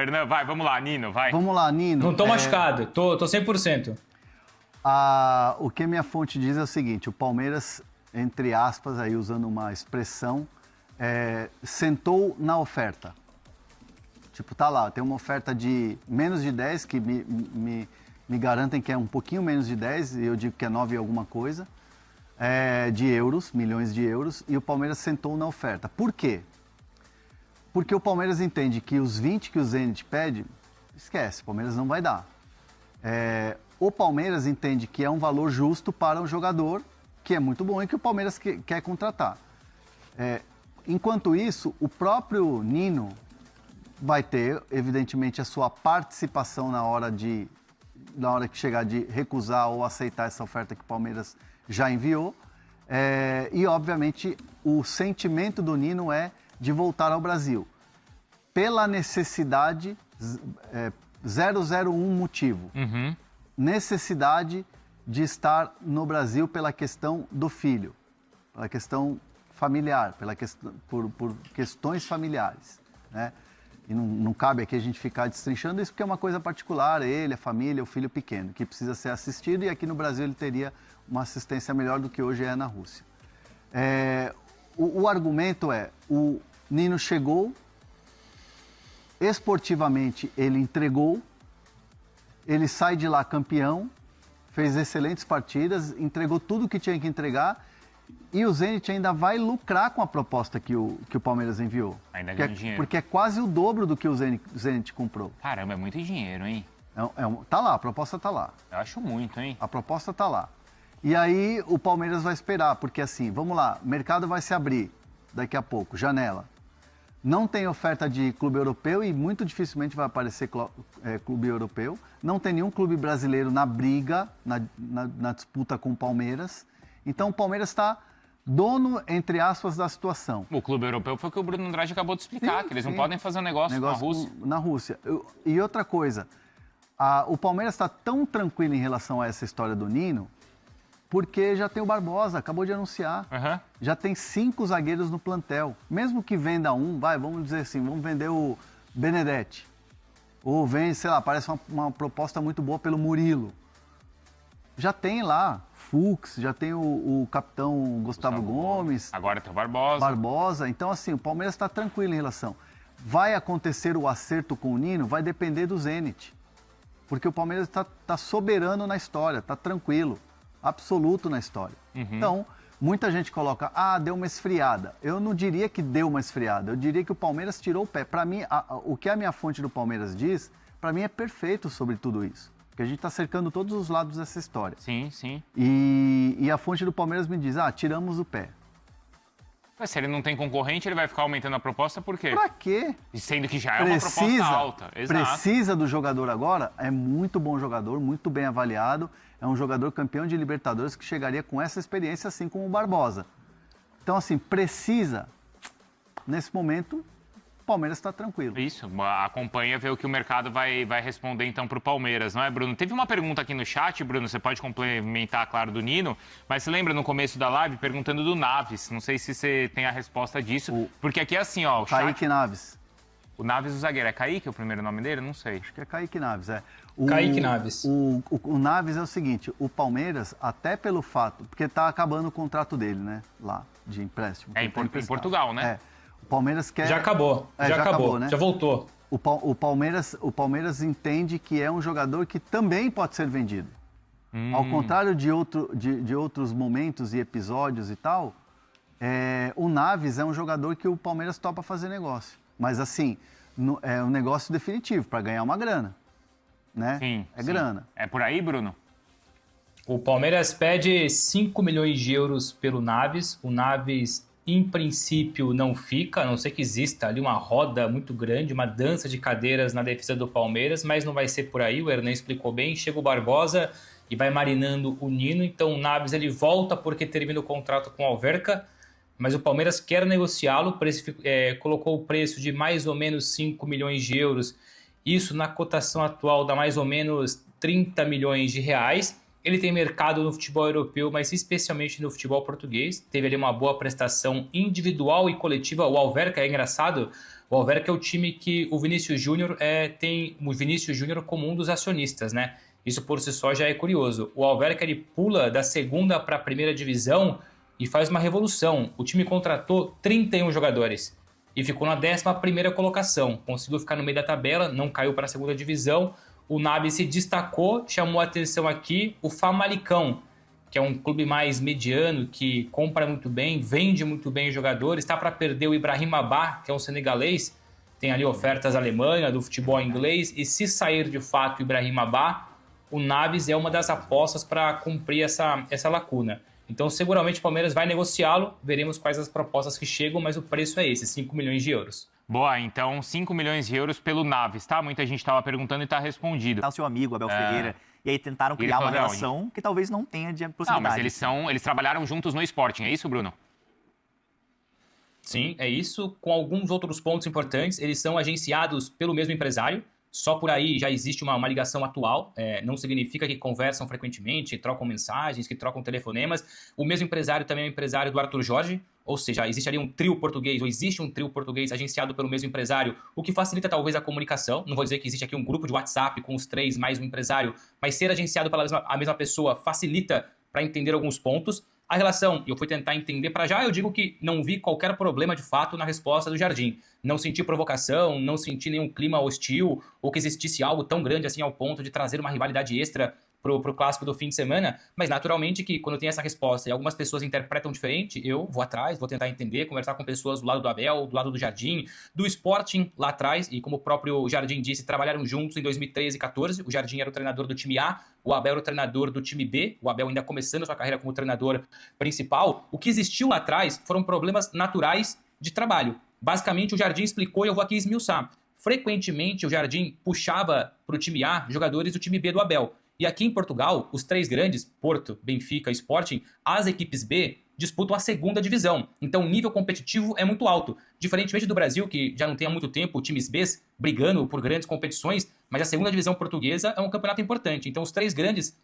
Hernan, vai, vamos lá, Nino, vai. Vamos lá, Nino. Não tô machucado, tô 100%. O que minha fonte diz é o seguinte, o Palmeiras, entre aspas, aí usando uma expressão, sentou na oferta. Tipo, tá lá, tem uma oferta de menos de 10, que me garantem que é um pouquinho menos de 10, e eu digo que é 9 e alguma coisa, de euros, milhões de euros, e o Palmeiras sentou na oferta. Por quê? Porque o Palmeiras entende que os 20 que o Zenit pede, esquece, o Palmeiras não vai dar. O Palmeiras entende que é um valor justo para um jogador que é muito bom e que o Palmeiras quer contratar. Enquanto isso, o próprio Nino vai ter, evidentemente, a sua participação na hora que chegar de recusar ou aceitar essa oferta que o Palmeiras já enviou. E, obviamente, o sentimento do Nino é de voltar ao Brasil. Pela necessidade, 001 motivo. Uhum. Necessidade de estar no Brasil pela questão do filho, pela questão familiar, por questões familiares, né? E não cabe aqui a gente ficar destrinchando isso porque é uma coisa particular, ele, a família, o filho pequeno, que precisa ser assistido, e aqui no Brasil ele teria uma assistência melhor do que hoje é na Rússia. O argumento o Nino chegou, esportivamente ele entregou, ele sai de lá campeão, fez excelentes partidas, entregou tudo o que tinha que entregar, e o Zenit ainda vai lucrar com a proposta que o Palmeiras enviou. Ainda ganha dinheiro. Porque é quase o dobro do que o Zenit comprou. Caramba, é muito dinheiro, hein? Tá lá, a proposta tá lá. Eu acho muito, hein? A proposta tá lá. E aí o Palmeiras vai esperar, porque assim, vamos lá, o mercado vai se abrir daqui a pouco, janela. Não tem oferta de clube europeu e muito dificilmente vai aparecer clube europeu. Não tem nenhum clube brasileiro na briga, na disputa com o Palmeiras. Então o Palmeiras está dono, entre aspas, da situação. O clube europeu foi o que o Bruno Andrade acabou de explicar, que eles não podem fazer um negócio com a Rússia. Na Rússia. E outra coisa, o Palmeiras está tão tranquilo em relação a essa história do Nino, porque já tem o Barbosa, acabou de anunciar. Uhum. Já tem 5 zagueiros no plantel. Mesmo que venda um, vamos dizer assim, vamos vender o Benedetti. Ou vende, sei lá, parece uma proposta muito boa pelo Murilo. Já tem lá Fux, já tem o capitão Gustavo Gomes. Agora tem o Barbosa. Barbosa. Então, assim, o Palmeiras está tranquilo em relação. Vai acontecer o acerto com o Nino, vai depender do Zenit. Porque o Palmeiras está soberano na história, está tranquilo. Absoluto na história. Uhum. Então, muita gente coloca, deu uma esfriada. Eu não diria que deu uma esfriada, eu diria que o Palmeiras tirou o pé. Para mim, o que a minha fonte do Palmeiras diz, para mim é perfeito sobre tudo isso. Porque a gente está cercando todos os lados dessa história. Sim, sim. E a fonte do Palmeiras me diz, tiramos o pé. Mas se ele não tem concorrente, ele vai ficar aumentando a proposta por quê? Pra quê? Sendo que já é uma proposta alta. Exato. Precisa do jogador agora, é muito bom jogador, muito bem avaliado. É um jogador campeão de Libertadores que chegaria com essa experiência, assim como o Barbosa. Então, assim, precisa. Nesse momento, o Palmeiras está tranquilo. Isso, acompanha, vê o que o mercado vai responder então para o Palmeiras, não é, Bruno? Teve uma pergunta aqui no chat, Bruno, você pode complementar, claro, do Nino, mas você lembra no começo da live perguntando do Naves? Não sei se você tem a resposta disso, porque aqui é assim, ó, o chat... Kaique Naves. O Naves, o zagueiro, é Kaique o primeiro nome dele? Não sei. Acho que é Kaique Naves, Kaique Naves. O Naves é o seguinte, o Palmeiras, até pelo fato, porque tá acabando o contrato dele, né, lá, de empréstimo. Em Portugal, né? O Palmeiras quer... Já acabou, já acabou, né? Já voltou. O Palmeiras entende que é um jogador que também pode ser vendido. Ao contrário de outros momentos e episódios e tal, o Naves é um jogador que o Palmeiras topa fazer negócio. Mas assim, é um negócio definitivo, para ganhar uma grana. Né? Sim, grana. É por aí, Bruno? O Palmeiras pede 5 milhões de euros pelo Naves. O Naves, em princípio, não fica, a não ser que exista ali uma roda muito grande, uma dança de cadeiras na defesa do Palmeiras, mas não vai ser por aí, o Hernan explicou bem. Chega o Barbosa e vai marinando o Nino, então o Naves ele volta porque termina o contrato com o Alverca, mas o Palmeiras quer negociá-lo, colocou o preço de mais ou menos 5 milhões de euros, isso na cotação atual dá mais ou menos 30 milhões de reais. Ele tem mercado no futebol europeu, mas especialmente no futebol português. Teve ali uma boa prestação individual e coletiva. O Alverca é engraçado, O Alverca é o time que o Vinícius Júnior tem o Vinícius Júnior como um dos acionistas, né? Isso por si só já é curioso. O Alverca ele pula da segunda para a primeira divisão e faz uma revolução. O time contratou 31 jogadores e ficou na 11ª colocação. Conseguiu ficar no meio da tabela, não caiu para a segunda divisão. O Naves se destacou, chamou a atenção aqui o Famalicão, que é um clube mais mediano, que compra muito bem, vende muito bem os jogadores. Está para perder o Ibrahim Abba, que é um senegalês. Tem ali ofertas da Alemanha, do futebol inglês. E se sair de fato o Ibrahim Abba, o Naves é uma das apostas para cumprir essa lacuna. Então, seguramente o Palmeiras vai negociá-lo, veremos quais as propostas que chegam, mas o preço é esse, 5 milhões de euros. Boa, então 5 milhões de euros pelo Naves, tá? Muita gente estava perguntando e está respondido. Tá o seu amigo, Abel Ferreira, e aí tentaram criar uma relação que talvez não tenha de possibilidade. Não, mas eles trabalharam juntos no Sporting, é isso, Bruno? Sim, é isso, com alguns outros pontos importantes. Eles são agenciados pelo mesmo empresário. Só por aí já existe uma ligação atual, não significa que conversam frequentemente, trocam mensagens, que trocam telefonemas. O mesmo empresário também é o empresário do Arthur Jorge, ou seja, existe ali um trio português, ou existe um trio português agenciado pelo mesmo empresário, o que facilita talvez a comunicação. Não vou dizer que existe aqui um grupo de WhatsApp com os 3 mais um empresário, mas ser agenciado pela mesma pessoa facilita para entender alguns pontos. A relação, eu fui tentar entender para já, eu digo que não vi qualquer problema de fato na resposta do Jardim. Não senti provocação, não senti nenhum clima hostil, ou que existisse algo tão grande assim ao ponto de trazer uma rivalidade extra pro clássico do fim de semana, mas naturalmente que quando tem essa resposta e algumas pessoas interpretam diferente, eu vou atrás, vou tentar entender, conversar com pessoas do lado do Abel, do lado do Jardim, do Sporting lá atrás, e como o próprio Jardim disse, trabalharam juntos em 2013 e 2014, o Jardim era o treinador do time A, o Abel era o treinador do time B, o Abel ainda começando sua carreira como treinador principal. O que existiu lá atrás foram problemas naturais de trabalho. Basicamente o Jardim explicou e eu vou aqui esmiuçar. Frequentemente o Jardim puxava para o time A jogadores do time B do Abel. E aqui em Portugal, os 3 grandes, Porto, Benfica e Sporting, as equipes B disputam a segunda divisão. Então o nível competitivo é muito alto. Diferentemente do Brasil, que já não tem há muito tempo times B brigando por grandes competições, mas a segunda divisão portuguesa é um campeonato importante. Então os 3 grandes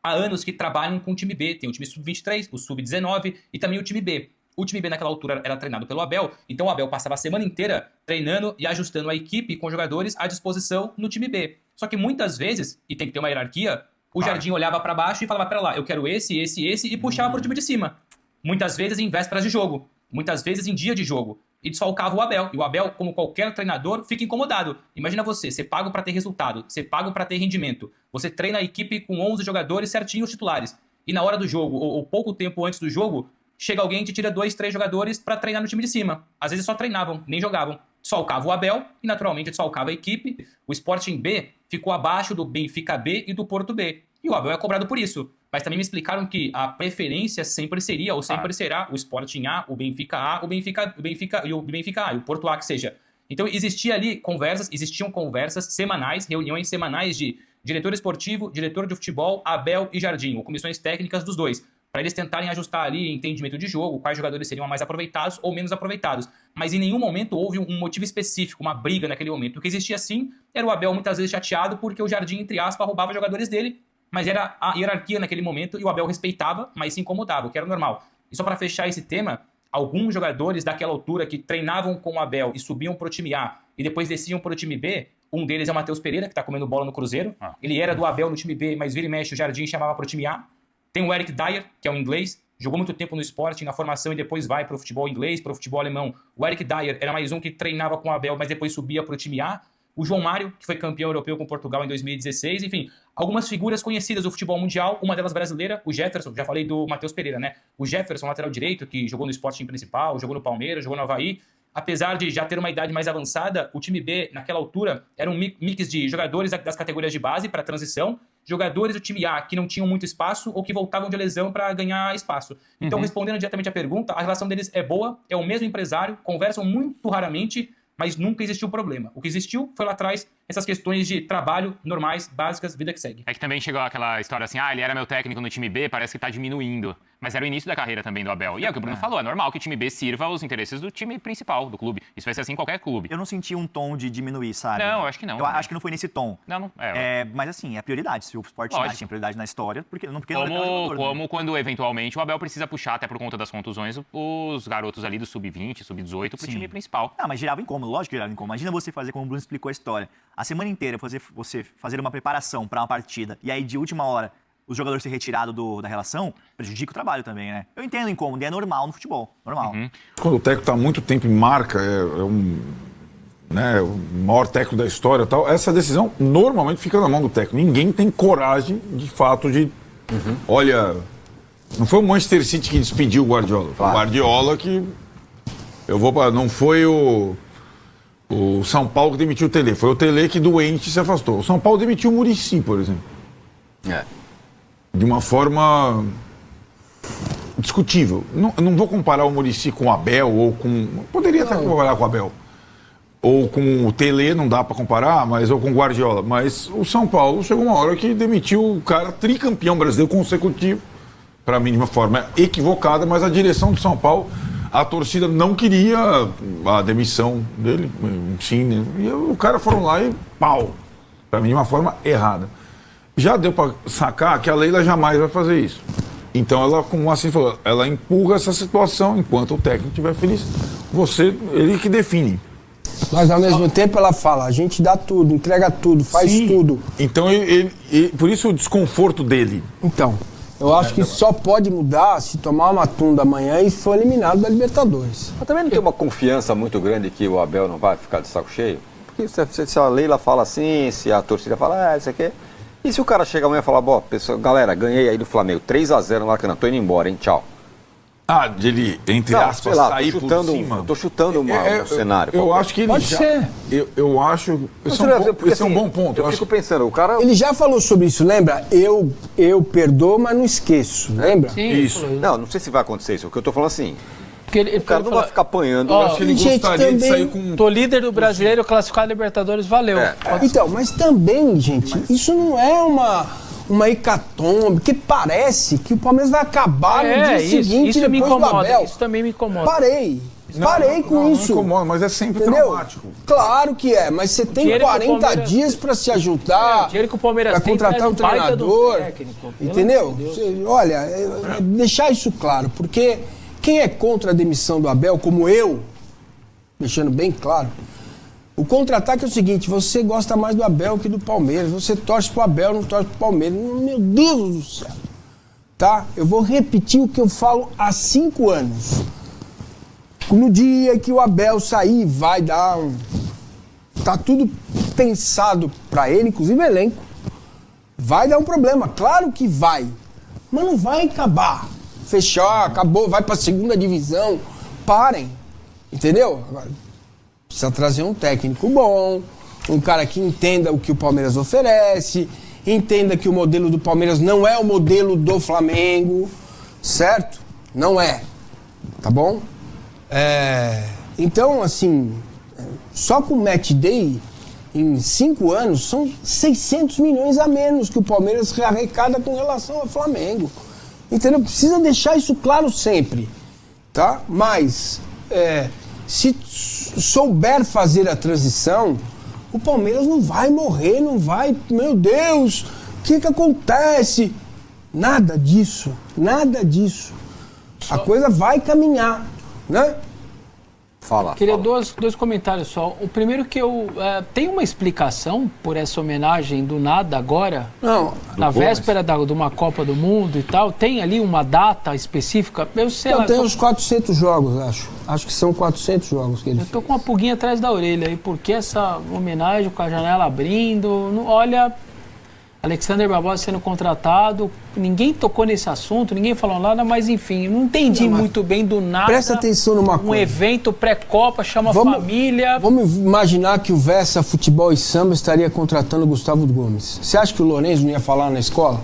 há anos que trabalham com o time B. Tem o time sub-23, o sub-19 e também o time B. O time B naquela altura era treinado pelo Abel, então o Abel passava a semana inteira treinando e ajustando a equipe com jogadores à disposição no time B. Só que muitas vezes, e tem que ter uma hierarquia, o Jardim olhava para baixo e falava, pera lá, eu quero esse, e puxava pro time de cima. Muitas vezes em vésperas de jogo, muitas vezes em dia de jogo. E desfalcava o Abel. E o Abel, como qualquer treinador, fica incomodado. Imagina você paga para ter resultado, você paga para ter rendimento. Você treina a equipe com 11 jogadores certinhos titulares. E na hora do jogo, ou pouco tempo antes do jogo, chega alguém e te tira 2, 3 jogadores para treinar no time de cima. Às vezes só treinavam, nem jogavam. Desfalcava o Abel e naturalmente desfalcava a equipe. O Sporting B ficou abaixo do Benfica B e do Porto B. E o Abel é cobrado por isso. Mas também me explicaram que a preferência sempre seria, ou sempre será, o Sporting A, o Benfica A, o Benfica A, e o Porto A que seja. Então existiam conversas semanais, reuniões semanais de diretor esportivo, diretor de futebol, Abel e Jardim, ou comissões técnicas dos dois, para eles tentarem ajustar ali entendimento de jogo, quais jogadores seriam mais aproveitados ou menos aproveitados. Mas em nenhum momento houve um motivo específico, uma briga naquele momento. O que existia sim era o Abel muitas vezes chateado porque o Jardim, entre aspas, roubava jogadores dele, mas era a hierarquia naquele momento e o Abel respeitava, mas se incomodava, o que era normal. E só para fechar esse tema, alguns jogadores daquela altura que treinavam com o Abel e subiam para o time A e depois desciam para o time B, um deles é o Matheus Pereira, que está comendo bola no Cruzeiro. Ele era do Abel no time B, mas vira e mexe o Jardim chamava para o time A. Tem o Eric Dyer, que é um inglês, jogou muito tempo no Sporting, na formação, e depois vai para o futebol inglês, para o futebol alemão. O Eric Dyer era mais um que treinava com o Abel, mas depois subia para o time A. O João Mário, que foi campeão europeu com Portugal em 2016. Enfim, algumas figuras conhecidas do futebol mundial, uma delas brasileira, o Jefferson, já falei do Matheus Pereira, né? O Jefferson, lateral direito, que jogou no Sporting principal, jogou no Palmeiras, jogou no Avaí. Apesar de já ter uma idade mais avançada, o time B, naquela altura, era um mix de jogadores das categorias de base para transição, jogadores do time A que não tinham muito espaço ou que voltavam de lesão para ganhar espaço. Então, respondendo diretamente à pergunta, a relação deles é boa, é o mesmo empresário, conversam muito raramente, mas nunca existiu problema. O que existiu foi lá atrás essas questões de trabalho normais, básicas, vida que segue. É que também chegou aquela história assim, ele era meu técnico no time B, parece que tá diminuindo. Mas era o início da carreira também do Abel. E é o que o Bruno falou, é normal que o time B sirva aos interesses do time principal, do clube. Isso vai ser assim em qualquer clube. Eu não senti um tom de diminuir, sabe? Não, eu acho que não. Eu acho que não foi nesse tom. Não. Mas assim, é prioridade. Se o Sport tinha prioridade na história, porque não como quando eventualmente o Abel precisa puxar, até por conta das contusões, os garotos ali do sub-20, sub-18 pro time principal. Mas girava incômodo, lógico que girava incômodo. Imagina você fazer, como o Bruno explicou a história, a semana inteira você fazer uma preparação para uma partida e aí de última hora os jogadores ser retirados da relação, prejudica o trabalho também, né? Eu entendo o incômodo, é normal no futebol, normal. Quando o técnico está há muito tempo em marca, o maior técnico da história e tal, essa decisão normalmente fica na mão do técnico. Ninguém tem coragem, de fato, de... Olha, não foi o Manchester City que despediu o Guardiola, foi o Guardiola que... Não foi o São Paulo que demitiu o Tele, foi o Tele que doente se afastou. O São Paulo demitiu o Muricy, por exemplo. De uma forma discutível. Não vou comparar o Muricy com o Abel ou com... Poderia até comparar com o Abel. Ou com o Tele, não dá para comparar, ou com o Guardiola. Mas o São Paulo chegou uma hora que demitiu o cara tricampeão brasileiro consecutivo, para mim de uma forma equivocada, mas a direção do São Paulo, a torcida não queria a demissão dele, sim, né? E o cara foram lá e pau. Para mim de uma forma errada. Já deu para sacar que a Leila jamais vai fazer isso. Então ela, como assim falou, ela empurra essa situação enquanto o técnico estiver feliz. Ele que define. Mas ao mesmo tempo ela fala, a gente dá tudo, entrega tudo, faz tudo. Então por isso o desconforto dele. Então, eu acho que só pode mudar se tomar uma tunda amanhã e for eliminado da Libertadores. Mas também não tem uma confiança muito grande que o Abel não vai ficar de saco cheio? Porque se a Leila fala assim, se a torcida fala, isso aqui... E se o cara chega amanhã e fala, pessoal, galera, ganhei aí do Flamengo, 3-0 no Maracanã, tô indo embora, hein, tchau. De ele, entre aspas, sair por cima. Tô chutando um cenário. Eu acho que ele pode ser. Eu acho... Esse é um bom ponto. Eu fico pensando, o cara... Ele já falou sobre isso, lembra? Eu perdoo, mas não esqueço, lembra? Sim, isso. Não sei se vai acontecer isso. O que eu tô falando assim... O cara não vai ficar apanhando. Eu acho que ele gostaria de sair com... Tô líder do brasileiro, classificado a Libertadores, valeu. Então, mas também, gente, isso não é uma hecatombe, porque parece que o Palmeiras vai acabar no dia seguinte isso depois me incomoda, do Abel. Isso também me incomoda. Parei com isso. Não incomoda, mas é sempre traumático. Claro que é, mas você tem 40 dias para se ajudar, dinheiro que o Palmeiras para contratar um treinador, entendeu? Olha, deixar isso claro, porque quem é contra a demissão do Abel, como eu, deixando bem claro, o contra-ataque é o seguinte, você gosta mais do Abel que do Palmeiras, você torce pro Abel, não torce pro Palmeiras. Meu Deus do céu. Tá? Eu vou repetir o que eu falo há 5 anos. No dia que o Abel sair, vai dar Tá tudo pensado para ele, inclusive elenco. Vai dar um problema, claro que vai. Mas não vai acabar. Fechar, acabou, vai pra segunda divisão. Parem. Entendeu? Agora, precisa trazer um técnico bom, um cara que entenda o que o Palmeiras oferece, entenda que o modelo do Palmeiras não é o modelo do Flamengo, certo? Não é. Tá bom? Então, assim, só com o Match Day, em 5 anos, são 600 milhões a menos que o Palmeiras arrecada com relação ao Flamengo. Entendeu? Precisa deixar isso claro sempre, tá? Mas, se souber fazer a transição, o Palmeiras não vai morrer, não vai... Meu Deus, o que acontece? Nada disso, nada disso. A coisa vai caminhar, né? Queria dois comentários só. O primeiro que tem uma explicação por essa homenagem do nada agora? Não. Na véspera de uma Copa do Mundo e tal, tem ali uma data específica? Eu sei lá. Tem uns 400 jogos, acho. Acho que são 400 jogos que ele fez. Eu tô com uma pulguinha atrás da orelha aí. Por que essa homenagem com a janela abrindo? Olha, Alexander Barbosa sendo contratado, ninguém tocou nesse assunto, ninguém falou nada, mas enfim, não entendi muito bem do nada. Presta atenção numa coisa. Um evento pré-Copa, chama família. Vamos imaginar que o Vessa Futebol e Samba estaria contratando o Gustavo Gomes. Você acha que o Lourenço não ia falar na escola?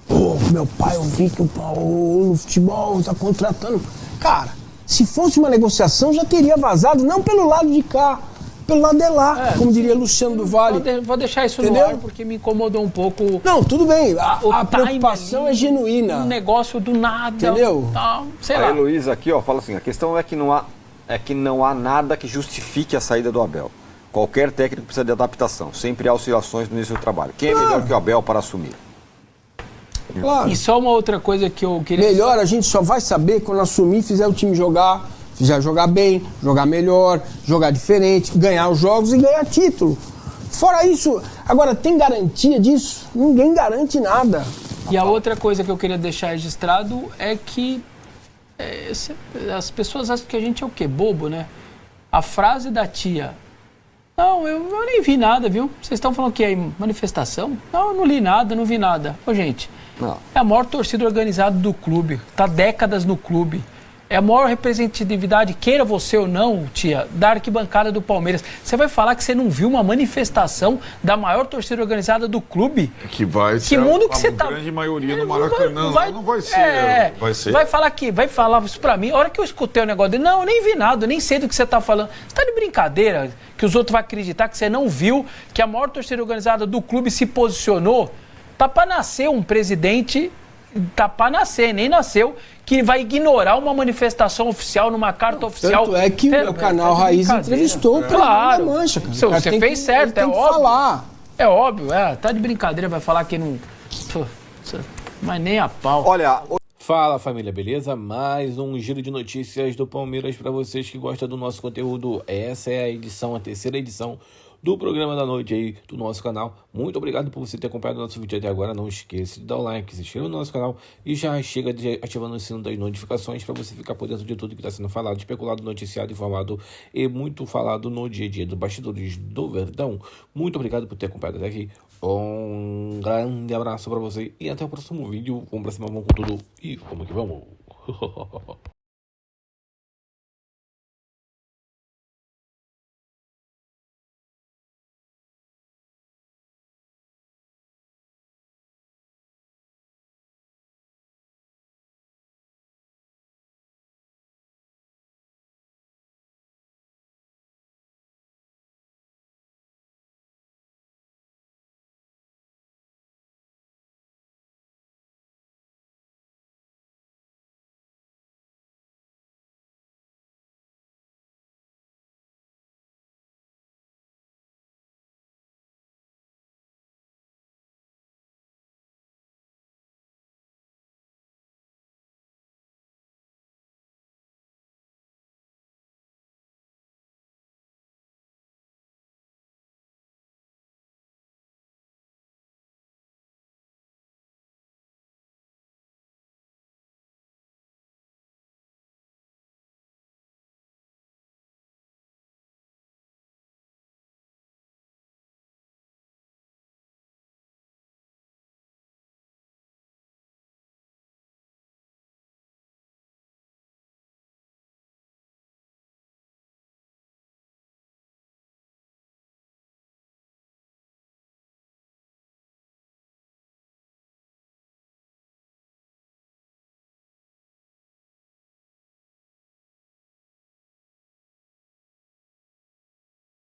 Pô, meu pai, eu vi que o futebol está contratando. Cara, se fosse uma negociação, já teria vazado, não pelo lado de cá, pelo lado de lá, como diria Luciano do Vale. Vou deixar isso Entendeu? no ar, porque me incomodou um pouco. Não, tudo bem, O a time preocupação ali, é genuína. Um negócio do nada. Entendeu? Tá, sei A lá. Heloísa aqui, ó, fala assim, a questão é que não há nada que justifique a saída do Abel. Qualquer técnico precisa de adaptação. Sempre há oscilações no início do trabalho. Quem é melhor que o Abel para assumir? Claro. E só uma outra coisa que eu queria... Melhor a gente só vai saber quando assumir, fizer o time jogar, fizer jogar bem, jogar melhor, jogar diferente, ganhar os jogos e ganhar título. Fora isso, agora tem garantia disso? Ninguém garante nada. E a outra coisa que eu queria deixar registrado é que as pessoas acham que a gente é o quê? Bobo, né? A frase da tia... Não, eu nem vi nada, viu? Vocês estão falando que é manifestação? Não, eu não li nada, não vi nada. Ô, gente, Não. é a maior torcida organizada do clube. Está décadas no clube. É a maior representatividade, queira você ou não, tia, da arquibancada do Palmeiras. Você vai falar que você não viu uma manifestação da maior torcida organizada do clube? Que vai ser mundo que a você tá... grande maioria no Não Maracanã. vai- Não vai ser. Vai ser. Vai falar isso pra mim. A hora que eu escutei o negócio dele, não, eu nem vi nada, eu nem sei do que você tá falando. Você tá de brincadeira que os outros vão acreditar que você não viu que a maior torcida organizada do clube se posicionou? Tá pra nascer um presidente, tá pra nascer, nem nasceu, que vai ignorar uma manifestação oficial numa carta oficial. Tanto é que Sério, o canal tá de Raiz brincadeira. entrevistou o presidente Claro. da Mancha. Cara. Você O cara tem fez que- certo, ele tem é que óbvio. falar. É óbvio, tá de brincadeira, vai falar que não... Pô, mas nem a pau. Olha, Fala família, beleza? Mais um giro de notícias do Palmeiras para vocês que gostam do nosso conteúdo. Essa é a terceira edição do programa da noite aí do nosso canal. Muito obrigado por você ter acompanhado o nosso vídeo até agora. Não esqueça de dar o like, se inscreva no nosso canal e já chega ativando o sino das notificações para você ficar por dentro de tudo que está sendo falado, especulado, noticiado, informado e muito falado no dia a dia do Bastidores do Verdão. Muito obrigado por ter acompanhado até aqui. Um grande abraço para você e até o próximo vídeo. Vamos pra cima, vamos com tudo e vamos que vamos.